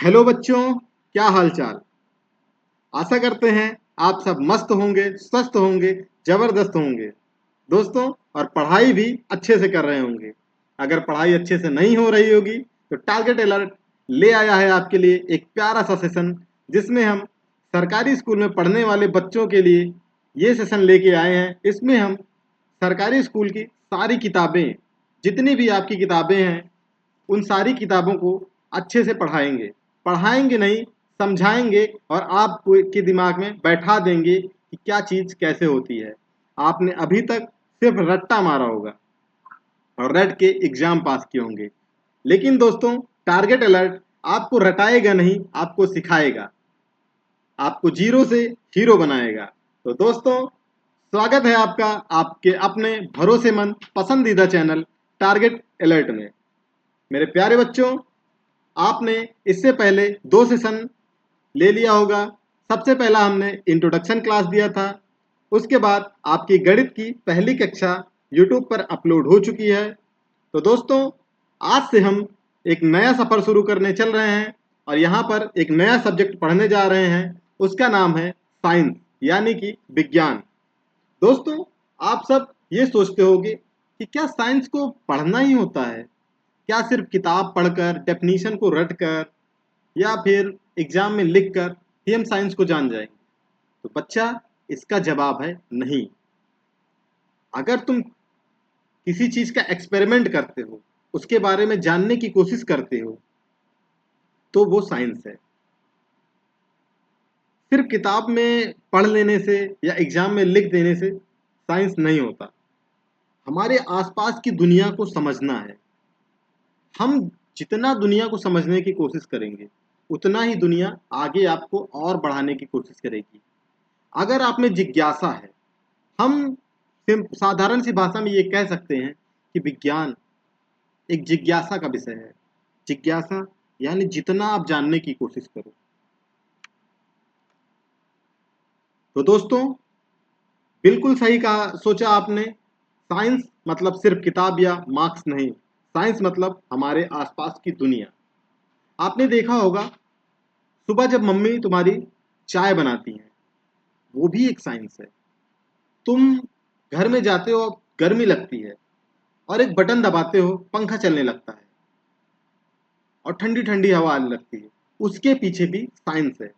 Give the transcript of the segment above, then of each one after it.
Hello बच्चों, क्या हाल चाल। आशा करते हैं आप सब मस्त होंगे, स्वस्थ होंगे, जबरदस्त होंगे दोस्तों। और पढ़ाई भी अच्छे से कर रहे होंगे। अगर पढ़ाई अच्छे से नहीं हो रही होगी तो टारगेट अलर्ट ले आया है आपके लिए एक प्यारा सा सेशन, जिसमें हम सरकारी स्कूल में पढ़ने वाले बच्चों के लिए ये सेशन लेके आए हैं। इसमें हम सरकारी स्कूल की सारी किताबें, जितनी भी आपकी किताबें हैं, उन सारी किताबों को अच्छे से पढ़ाएंगे। पढ़ाएंगे नहीं, समझाएंगे और आपके दिमाग में बैठा देंगे कि क्या चीज़ कैसे होती है। आपने अभी तक सिर्फ रट्टा मारा होगा और रट के एग्जाम पास किए होंगे, लेकिन दोस्तों टारगेट अलर्ट आपको रटाएगा नहीं, आपको सिखाएगा, आपको जीरो से हीरो बनाएगा। तो दोस्तों, स्वागत है आपका आपके अपने भरोसेमंद पसंदीदा चैनल टारगेट अलर्ट में। मेरे प्यारे बच्चों, आपने इससे पहले 2 सेशन ले लिया होगा। सबसे पहला हमने इंट्रोडक्शन क्लास दिया था। उसके बाद आपकी गणित की पहली कक्षा यूट्यूब पर अपलोड हो चुकी है। तो दोस्तों, आज से हम एक नया सफ़र शुरू करने चल रहे हैं और यहाँ पर एक नया सब्जेक्ट पढ़ने जा रहे हैं। उसका नाम है साइंस, यानी कि विज्ञान। दोस्तों, आप सब ये सोचते होंगे कि क्या साइंस को पढ़ना ही होता है? क्या सिर्फ किताब पढ़कर, डेफिनीशन को रट कर या फिर एग्जाम में लिख कर ही हम साइंस को जान जाएंगे? तो बच्चा, इसका जवाब है नहीं। अगर तुम किसी चीज का एक्सपेरिमेंट करते हो, उसके बारे में जानने की कोशिश करते हो, तो वो साइंस है। सिर्फ किताब में पढ़ लेने से या एग्जाम में लिख देने से साइंस नहीं होता। हमारे आसपास की दुनिया को समझना है। हम जितना दुनिया को समझने की कोशिश करेंगे, उतना ही दुनिया आगे आपको और बढ़ाने की कोशिश करेगी। अगर आप में जिज्ञासा है, हम साधारण सी भाषा में ये कह सकते हैं कि विज्ञान एक जिज्ञासा का विषय है। जिज्ञासा यानी जितना आप जानने की कोशिश करो। तो दोस्तों, बिल्कुल सही कहा, सोचा आपने। साइंस मतलब सिर्फ किताब या मार्क्स नहीं। साइंस मतलब हमारे आसपास की दुनिया। आपने देखा होगा, सुबह जब मम्मी तुम्हारी चाय बनाती हैं, वो भी एक साइंस है। तुम घर में जाते हो, गर्मी लगती है और एक बटन दबाते हो, पंखा चलने लगता है और ठंडी ठंडी हवा आने लगती है। उसके पीछे भी साइंस है।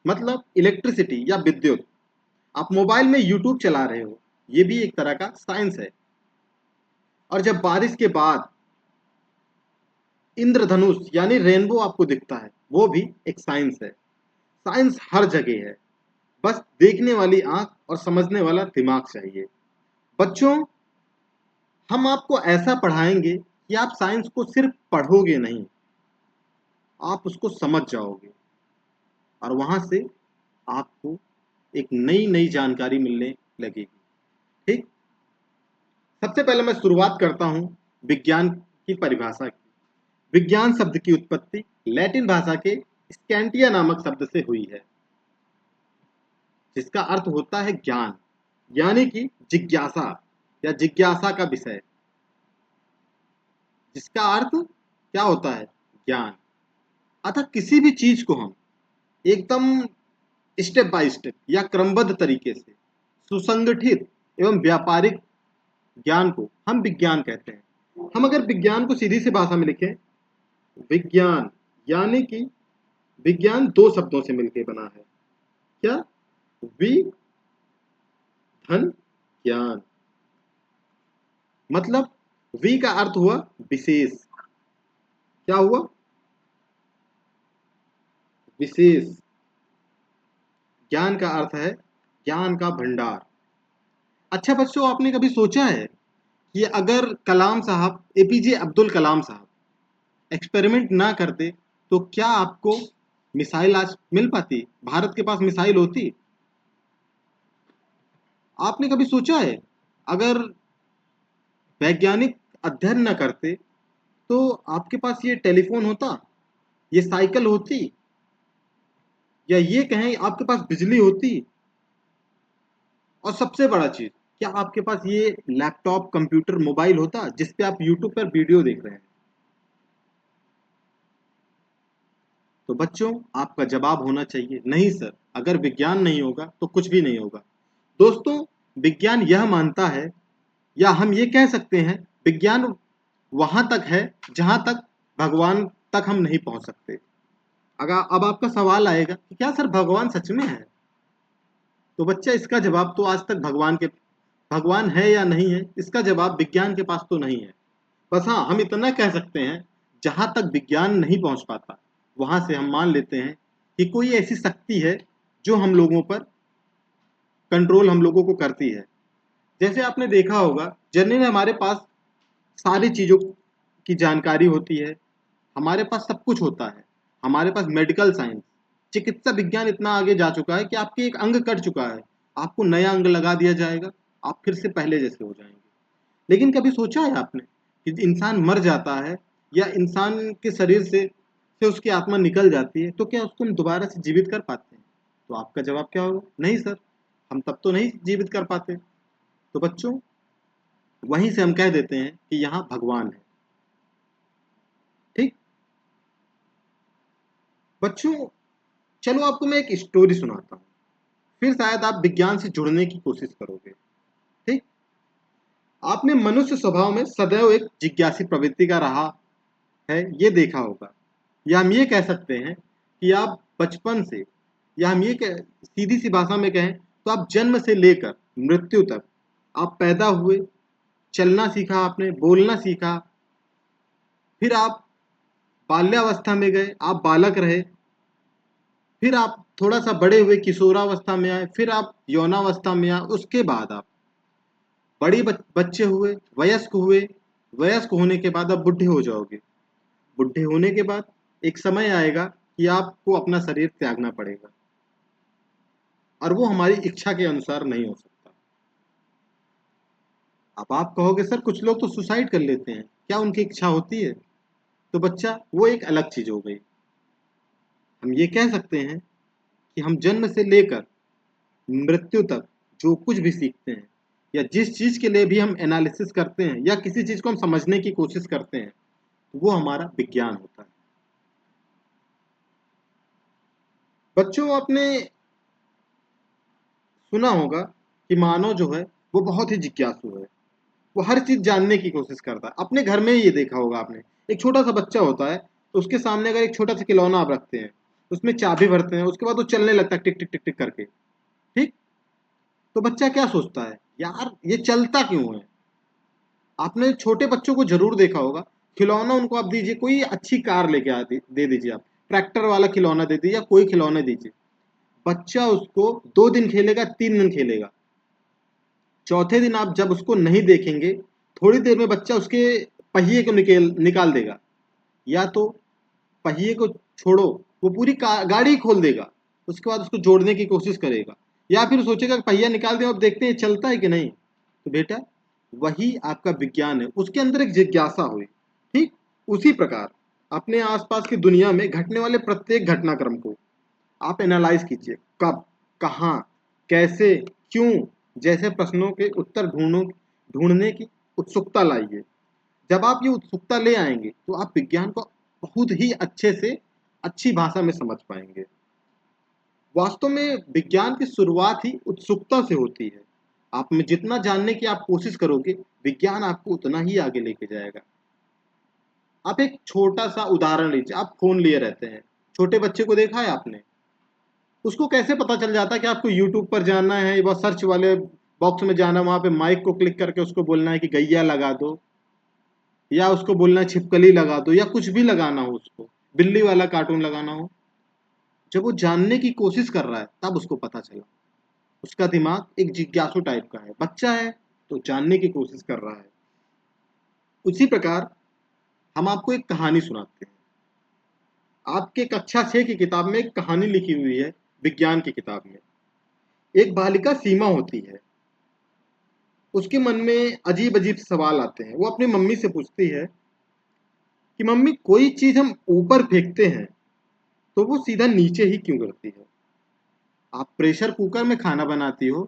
मतलब इलेक्ट्रिसिटी या विद्युत। आप मोबाइल में यूट्यूब चला रहे हो, ये भी एक तरह का साइंस है। और जब बारिश के बाद इंद्रधनुष यानी रेनबो आपको दिखता है, वो भी एक साइंस है। साइंस हर जगह है, बस देखने वाली आंख और समझने वाला दिमाग चाहिए। बच्चों, हम आपको ऐसा पढ़ाएंगे कि आप साइंस को सिर्फ पढ़ोगे नहीं, आप उसको समझ जाओगे और वहां से आपको एक नई नई जानकारी मिलने लगेगी। ठीक। सबसे पहले मैं शुरुआत करता हूं विज्ञान की परिभाषा की। विज्ञान शब्द की उत्पत्ति लैटिन भाषा के स्कैंटिया नामक शब्द से हुई है, जिसका अर्थ होता है ज्ञान, यानी कि जिज्ञासा या जिज्ञासा का विषय। जिसका अर्थ क्या होता है? ज्ञान। अतः किसी भी चीज को हम एकदम स्टेप बाय स्टेप या क्रमबद्ध तरीके से सुसंगठित एवं व्यापारिक ज्ञान को हम विज्ञान कहते हैं। हम अगर विज्ञान को सीधी सी भाषा में लिखें, विज्ञान यानी कि विज्ञान 2 शब्दों से मिलकर बना है। क्या? वि धन ज्ञान। मतलब वी का अर्थ हुआ विशेष। क्या हुआ? विशेष। ज्ञान का अर्थ है ज्ञान का भंडार। अच्छा बच्चों, आपने कभी सोचा है कि अगर कलाम साहब, एपीजे अब्दुल कलाम साहब एक्सपेरिमेंट ना करते तो क्या आपको मिसाइल आज मिल पाती? भारत के पास मिसाइल होती? आपने कभी सोचा है, अगर वैज्ञानिक अध्ययन न करते तो आपके पास ये टेलीफोन होता, ये साइकिल होती, या ये कहें आपके पास बिजली होती? और सबसे बड़ा चीज, क्या आपके पास ये लैपटॉप, कंप्यूटर, मोबाइल होता जिस पे आप यूट्यूब पर वीडियो देख रहे हैं? तो बच्चों, आपका जवाब होना चाहिए नहीं सर, अगर विज्ञान नहीं होगा तो कुछ भी नहीं होगा। दोस्तों, विज्ञान यह मानता है, या हम ये कह सकते हैं, विज्ञान वहां तक है जहां तक भगवान तक हम नहीं पहुंच सकते। अगर अब आपका सवाल आएगा कि क्या सर भगवान सच में है, तो बच्चा इसका जवाब तो आज तक भगवान है या नहीं है, इसका जवाब विज्ञान के पास तो नहीं है। बस हाँ, हम इतना कह सकते हैं, जहां तक विज्ञान नहीं पहुंच पाता वहां से हम मान लेते हैं कि कोई ऐसी शक्ति है जो हम लोगों पर कंट्रोल हम लोगों को करती है। जैसे आपने देखा होगा, जनरली हमारे पास सारी चीजों की जानकारी होती है, हमारे पास सब कुछ होता है, हमारे पास मेडिकल साइंस, चिकित्सा विज्ञान इतना आगे जा चुका है कि आपके एक अंग कट चुका है, आपको नया अंग लगा दिया जाएगा, आप फिर से पहले जैसे हो जाएंगे। लेकिन कभी सोचा है आपने कि इंसान मर जाता है या इंसान के शरीर से उसकी आत्मा निकल जाती है, तो क्या उसको हम दोबारा से जीवित कर पाते हैं? तो आपका जवाब क्या होगा? नहीं सर, हम तब तो नहीं जीवित कर पाते। तो बच्चों, वहीं से हम कह देते हैं कि यहाँ भगवान है। ठीक बच्चों, चलो आपको मैं एक स्टोरी सुनाता हूँ, फिर शायद आप विज्ञान से जुड़ने की कोशिश करोगे। ठीक, आपने मनुष्य स्वभाव में सदैव एक जिज्ञासी प्रवृत्ति का रहा है, ये देखा होगा। या हम ये कह सकते हैं कि आप बचपन से, या हम ये सीधी सी भाषा में कहें तो आप जन्म से लेकर मृत्यु तक आप पैदा हुए, चलना सीखा, आपने बोलना सीखा, फिर आप बाल्यावस्था में गए, आप बालक रहे, फिर आप थोड़ा सा बड़े हुए, किशोरावस्था में आए, फिर आप यौनावस्था में आए, उसके बाद आप बड़े बच्चे हुए, वयस्क हुए, वयस्क होने के बाद आप बुढ़े हो जाओगे। बुढ़े होने के बाद एक समय आएगा कि आपको अपना शरीर त्यागना पड़ेगा, और वो हमारी इच्छा के अनुसार नहीं हो सकता। अब आप कहोगे सर कुछ लोग तो सुसाइड कर लेते हैं, क्या उनकी इच्छा होती है? तो बच्चा, वो एक अलग चीज हो गई। हम ये कह सकते हैं कि हम जन्म से लेकर मृत्यु तक जो कुछ भी सीखते हैं, या जिस चीज के लिए भी हम एनालिसिस करते हैं, या किसी चीज को हम समझने की कोशिश करते हैं, वो हमारा विज्ञान होता है। बच्चों, आपने सुना होगा कि मानव जो है वो बहुत ही जिज्ञासु है, वो हर चीज जानने की कोशिश करता है। अपने घर में ही ये देखा होगा आपने, एक छोटा सा बच्चा होता है, तो उसके सामने अगर एक छोटा सा खिलौना आप रखते हैं, उसमें चाबी भरते हैं, उसके बाद वो चलने लगता है टिक टिक टिक टिक करके। ठीक, तो बच्चा क्या सोचता है, यार ये चलता क्यों है? आपने छोटे बच्चों को जरूर देखा होगा, खिलौना उनको आप दीजिए, कोई अच्छी कार लेके दे दीजिए, आप ट्रैक्टर वाला खिलौना दे दीजिए या कोई खिलौना दीजिए, बच्चा उसको 2 दिन खेलेगा, 3 दिन खेलेगा, चौथे दिन आप जब उसको नहीं देखेंगे, थोड़ी देर में बच्चा उसके पहिए को निकाल देगा, या तो पहिए को छोड़ो, वो पूरी गाड़ी खोल देगा, उसके बाद उसको जोड़ने की कोशिश करेगा, या फिर सोचेगा कि पहिया निकाल दें और देखते हैं चलता है कि नहीं। तो बेटा, वही आपका विज्ञान है, उसके अंदर एक जिज्ञासा हुई। ठीक, उसी प्रकार अपने आसपास की दुनिया में घटने वाले प्रत्येक घटनाक्रम को आप एनालाइज कीजिए, कब, कहाँ, कैसे, क्यों, जैसे प्रश्नों के उत्तर ढूंढने की उत्सुकता लाइए। जब आप ये उत्सुकता ले आएंगे तो आप विज्ञान को बहुत ही अच्छे से, अच्छी भाषा में समझ पाएंगे। वास्तव में विज्ञान की शुरुआत ही उत्सुकता से होती है। आप में जितना जानने की आप कोशिश करोगे, विज्ञान आपको उतना ही आगे लेके जाएगा। आप एक छोटा सा उदाहरण लीजिए, आप फोन लिए रहते हैं, छोटे बच्चे को देखा है आपने, उसको कैसे पता चल जाता है कि आपको यूट्यूब पर जाना है, वह सर्च वाले बॉक्स में जाना, वहां पे माइक को क्लिक करके उसको बोलना है कि गैया लगा दो, या उसको बोलना है छिपकली लगा दो, या कुछ भी लगाना हो, उसको बिल्ली वाला कार्टून लगाना हो। जब वो जानने की कोशिश कर रहा है तब उसको पता चला। उसका दिमाग एक जिज्ञासु टाइप का है, बच्चा है तो जानने की कोशिश कर रहा है। उसी प्रकार हम आपको एक कहानी सुनाते हैं। आपके कक्षा 6 की किताब में एक कहानी लिखी हुई है, विज्ञान की किताब में। एक बालिका सीमा होती है, उसके मन में अजीब अजीब सवाल आते हैं। वो अपनी मम्मी से पूछती है कि मम्मी, कोई चीज हम ऊपर फेंकते हैं तो वो सीधा नीचे ही क्यों गिरती है? आप प्रेशर कुकर में खाना बनाती हो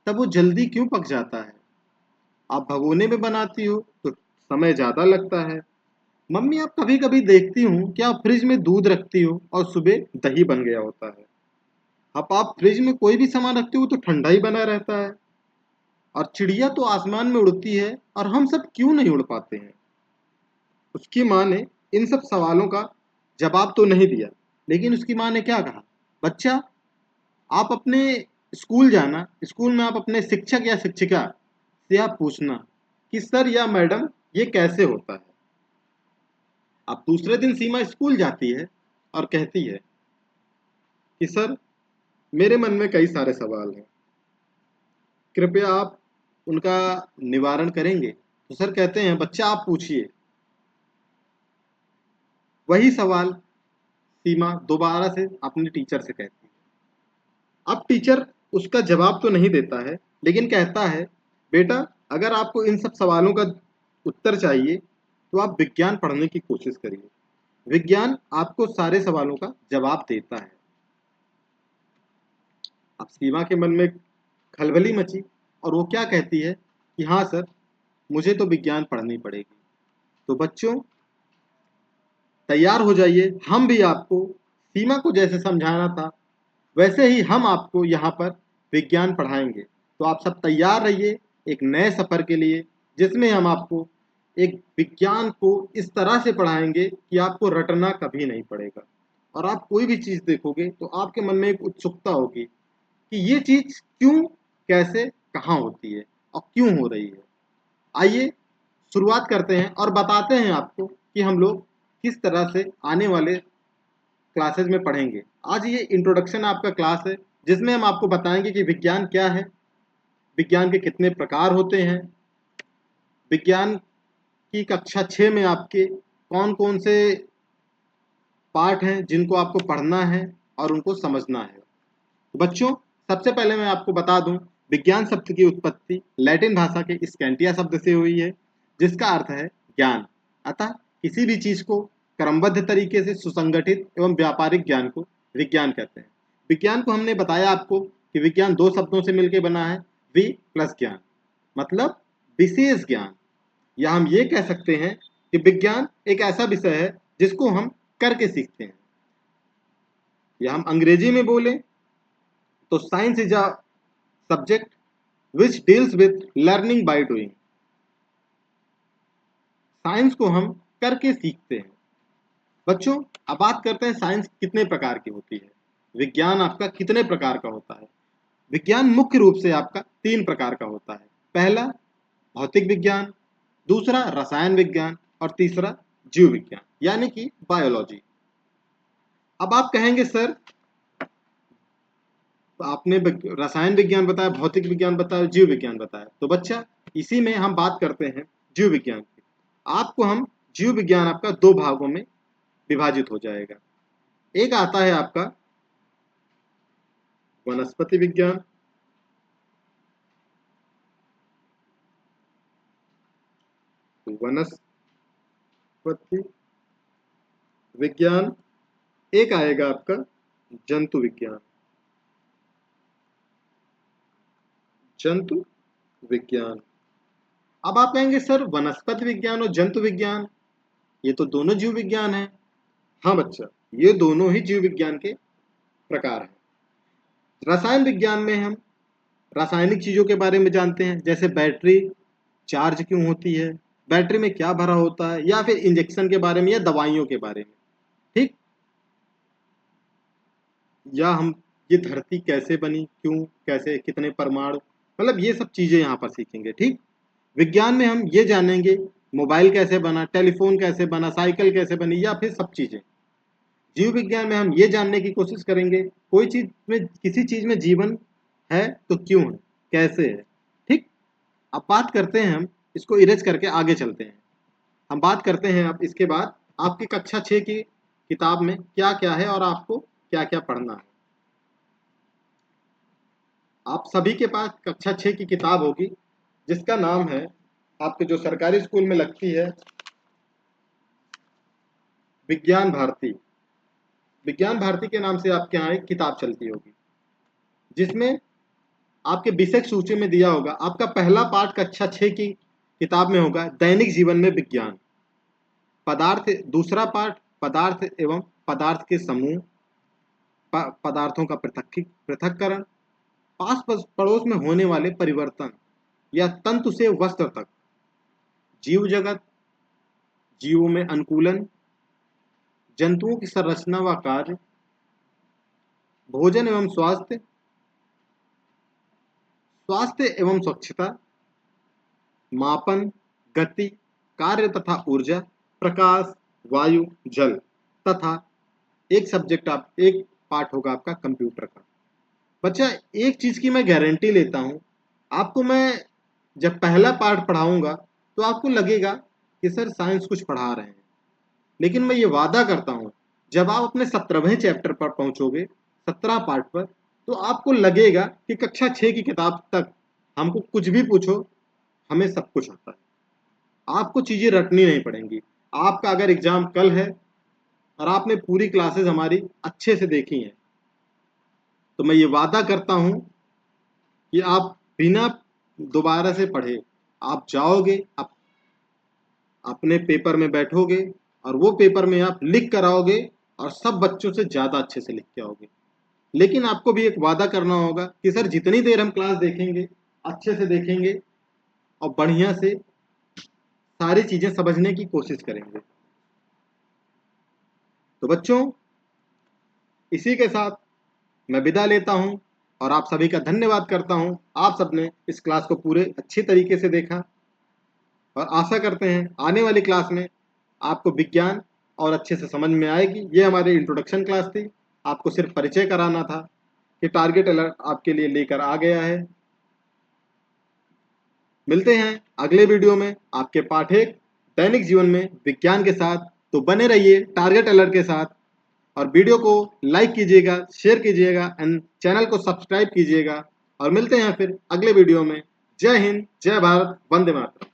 तब वो जल्दी क्यों पक जाता है? आप भगोने में बनाती हो तो समय ज्यादा लगता है। मम्मी, आप कभी कभी देखती हूँ कि आप फ्रिज में दूध रखती हो और सुबह दही बन गया होता है। अब आप फ्रिज में कोई भी सामान रखते हो तो ठंडा ही बना रहता है। और चिड़िया तो आसमान में उड़ती है और हम सब क्यों नहीं उड़ पाते हैं? उसकी माँ ने इन सब सवालों का जवाब तो नहीं दिया, लेकिन उसकी माँ ने क्या कहा, बच्चा, आप अपने स्कूल जाना, स्कूल में आप अपने शिक्षक या शिक्षिका से आप पूछना कि सर या मैडम ये कैसे होता है। अब दूसरे दिन सीमा स्कूल जाती है और कहती है कि सर, मेरे मन में कई सारे सवाल हैं, कृपया आप उनका निवारण करेंगे। तो सर कहते हैं, बच्चा आप पूछिए। वही सवाल सीमा दोबारा से अपने टीचर से कहती है। अब टीचर उसका जवाब तो नहीं देता है, लेकिन कहता है, बेटा, अगर आपको इन सब सवालों का उत्तर चाहिए तो आप विज्ञान पढ़ने की कोशिश करिए। विज्ञान आपको सारे सवालों का जवाब देता है। अब सीमा के मन में खलबली मची और वो क्या कहती है कि हाँ सर, मुझे तो विज्ञान पढ़नी पड़ेगी। तो बच्चों, तैयार हो जाइए, हम भी आपको सीमा को जैसे समझाना था वैसे ही हम आपको यहाँ पर विज्ञान पढ़ाएंगे। तो आप सब तैयार रहिए एक नए सफर के लिए, जिसमें हम आपको एक विज्ञान को इस तरह से पढ़ाएंगे कि आपको रटना कभी नहीं पड़ेगा। और आप कोई भी चीज़ देखोगे तो आपके मन में एक उत्सुकता होगी कि ये चीज़ क्यों, कैसे, कहाँ होती है और क्यों हो रही है। आइए शुरुआत करते हैं और बताते हैं आपको कि हम लोग किस तरह से आने वाले क्लासेस में पढ़ेंगे। आज ये इंट्रोडक्शन आपका क्लास है, जिसमें हम आपको बताएंगे कि विज्ञान क्या है, विज्ञान के कितने प्रकार होते हैं, विज्ञान की कक्षा 6 में आपके कौन कौन से पार्ट हैं जिनको आपको पढ़ना है और उनको समझना है। तो बच्चों, सबसे पहले मैं आपको बता दूं, विज्ञान शब्द की उत्पत्ति लैटिन भाषा के स्कैंटिया शब्द से हुई है, जिसका अर्थ है ज्ञान। अतः किसी भी चीज को क्रमबद्ध तरीके से सुसंगठित एवं व्यापारिक ज्ञान को विज्ञान कहते हैं। विज्ञान को हमने बताया आपको कि विज्ञान दो शब्दों से मिलकर बना है, वि प्लस ज्ञान, मतलब विशेष ज्ञान। या हम ये कह सकते हैं कि विज्ञान एक ऐसा विषय है जिसको हम करके सीखते हैं। या हम अंग्रेजी में बोले तो science is a subject which deals with learning by doing. Science को हम करके सीखते हैं। बच्चों, अब बात करते हैं साइंस कितने प्रकार की होती है, विज्ञान आपका कितने प्रकार का होता है। विज्ञान मुख्य रूप से आपका तीन प्रकार का होता है। पहला भौतिक विज्ञान, दूसरा रसायन विज्ञान और तीसरा जीव विज्ञान यानी कि बायोलॉजी। अब आप कहेंगे सर, आपने रसायन विज्ञान बताया, भौतिक विज्ञान बताया, जीव विज्ञान बताया, तो बच्चा इसी में हम बात करते हैं जीव विज्ञान की। आपको हम जीव विज्ञान आपका दो भागों में विभाजित हो जाएगा। एक आता है आपका वनस्पति विज्ञान, वनस्पति विज्ञान। एक आएगा आपका जंतु विज्ञान, जंतु विज्ञान। अब आप कहेंगे सर, वनस्पति विज्ञान और जंतु विज्ञान ये तो दोनों जीव विज्ञान है। हाँ बच्चा, ये दोनों ही जीव विज्ञान के प्रकार हैं। रसायन विज्ञान में हम रासायनिक चीजों के बारे में जानते हैं, जैसे बैटरी चार्ज क्यों होती है, बैटरी में क्या भरा होता है, या फिर इंजेक्शन के बारे में या दवाइयों के बारे में। ठीक, या हम ये धरती कैसे बनी, क्यों, कैसे, कितने परमाणु, मतलब ये सब चीजें यहाँ पर सीखेंगे। ठीक, विज्ञान में हम ये जानेंगे मोबाइल कैसे बना, टेलीफोन कैसे बना, साइकिल कैसे बनी, या फिर सब चीजें। जीव विज्ञान में हम ये जानने की कोशिश करेंगे कोई चीज में, किसी चीज में जीवन है तो क्यों है, कैसे है। ठीक, अब बात करते हैं, हम इसको इरेज करके आगे चलते हैं। हम बात करते हैं अब इसके बाद आपकी कक्षा 6 की किताब में क्या क्या है और आपको क्या क्या पढ़ना है। आप सभी के पास कक्षा 6 की किताब होगी, जिसका नाम है, आपके जो सरकारी स्कूल में लगती है, विज्ञान भारती। विज्ञान भारती के नाम से आपके यहाँ एक किताब चलती होगी, जिसमें आपके विषय सूची में दिया होगा, आपका पहला पाठ कक्षा 6 की किताब में होगा दैनिक जीवन में विज्ञान। दूसरा पाठ पदार्थ एवं पदार्थ के समूह, पदार्थों का पृथक्करण, पास पड़ोस में होने वाले परिवर्तन या तंतु से वस्त्र तक, जीव जगत, जीवों में अनुकूलन, जंतुओं की संरचना व कार्य, भोजन एवं स्वास्थ्य, स्वास्थ्य एवं स्वच्छता, मापन, गति, कार्य तथा ऊर्जा, प्रकाश, वायु, जल, तथा एक पार्ट होगा आपका कंप्यूटर का। बच्चा एक चीज की मैं गारंटी लेता हूं, आपको मैं जब पहला पार्ट पढ़ाऊंगा तो आपको लगेगा कि सर साइंस कुछ पढ़ा रहे हैं, लेकिन मैं ये वादा करता हूं जब आप अपने 17वें चैप्टर पर पहुंचोगे, 17 पार्ट पर, तो आपको लगेगा कि कक्षा 6 की किताब तक हमको कुछ भी पूछो, हमें सब कुछ आता है। आपको चीजें रटनी नहीं पड़ेंगी। आपका अगर एग्जाम कल है और आपने पूरी क्लासेस हमारी अच्छे से देखी हैं, तो मैं ये वादा करता हूं कि आप बिना दोबारा से पढ़े आप जाओगे, आप अपने पेपर में बैठोगे और वो पेपर में आप लिख कर आओगे और सब बच्चों से ज़्यादा अच्छे से लिख के आओगे। लेकिन आपको भी एक वादा करना होगा कि सर जितनी देर हम क्लास देखेंगे अच्छे से देखेंगे और बढ़िया से सारी चीज़ें समझने की कोशिश करेंगे। तो बच्चों, इसी के साथ मैं विदा लेता हूं और आप सभी का धन्यवाद करता हूं। आप सबने इस क्लास को पूरे अच्छी तरीके से देखा और आशा करते हैं आने वाली क्लास में आपको विज्ञान और अच्छे से समझ में आएगी। ये हमारी इंट्रोडक्शन क्लास थी, आपको सिर्फ परिचय कराना था कि टारगेट अलर्ट आपके लिए लेकर आ गया है। मिलते हैं अगले वीडियो में आपके पाठक दैनिक जीवन में विज्ञान के साथ। तो बने रहिए टारगेट अलर्ट के साथ और वीडियो को लाइक कीजिएगा, शेयर कीजिएगा एंड चैनल को सब्सक्राइब कीजिएगा। और मिलते हैं फिर अगले वीडियो में। जय हिंद, जय भारत, वंदे मातरम।